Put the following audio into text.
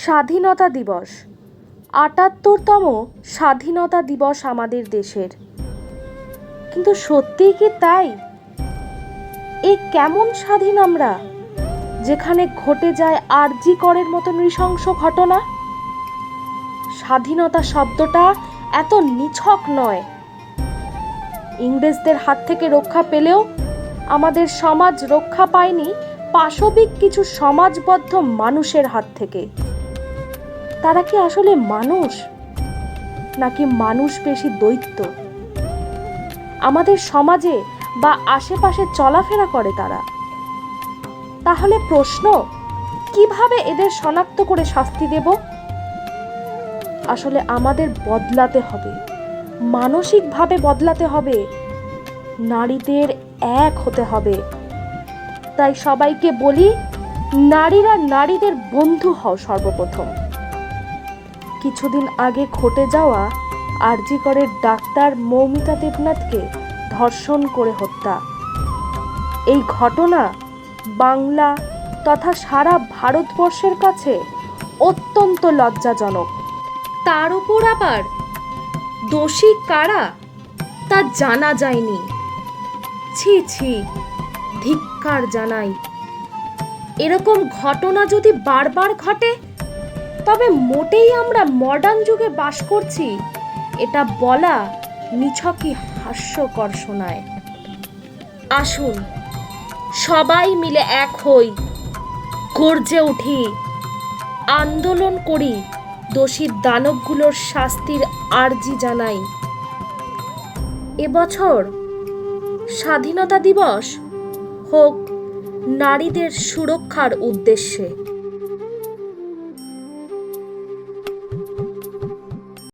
স্বাধীনতা দিবস ৭৮তম স্বাধীনতা দিবস আমাদের দেশের। কিন্তু সত্যিই কি তাই? এ কেমন স্বাধীন আমরা, যেখানে ঘটে যায় আরজি করের মতো নৃশংস ঘটনা? স্বাধীনতা শব্দটা এত নিছক নয়। ইংরেজদের হাত থেকে রক্ষা পেলেও আমাদের সমাজ রক্ষা পায়নি পাশবিক কিছু সমাজবদ্ধ মানুষের হাত থেকে। তারা কি আসলে মানুষ, নাকি মানুষ পেশি দৈত্য? আমাদের সমাজে বা আশেপাশে চলাফেরা করে তারা। তাহলে প্রশ্ন, কিভাবে এদের শনাক্ত করে শাস্তি দেব? আসলে আমাদের বদলাতে হবে, মানসিকভাবে বদলাতে হবে, নারীদের এক হতে হবে। তাই সবাইকে বলি, নারীরা নারীদের বন্ধু হও সর্বপ্রথম। কিছুদিন আগে ঘটে যাওয়া আরজি করের ডাক্তার মৌমিতা দেবনাথকে ধর্ষণ করে হত্যা, এই ঘটনা বাংলা তথা সারা ভারতবর্ষের কাছে অত্যন্ত লজ্জাজনক। তার উপর আবার দোষী কারা তা জানা যায়নি। ছি ছি, ধিক্কার জানাই। এরকম ঘটনা যদি বারবার ঘটে, তবে মোটেই আমরা মডার্ন যুগে বাস করছি এটা বলা নিছকই হাস্যকর শোনায়। আসুন সবাই মিলে এক হই, গর্জে উঠি, আন্দোলন করি, দোষী দানবগুলোর শাস্তির আর্জি জানাই। এবছর স্বাধীনতা দিবস হোক নারীদের সুরক্ষার উদ্দেশ্যে।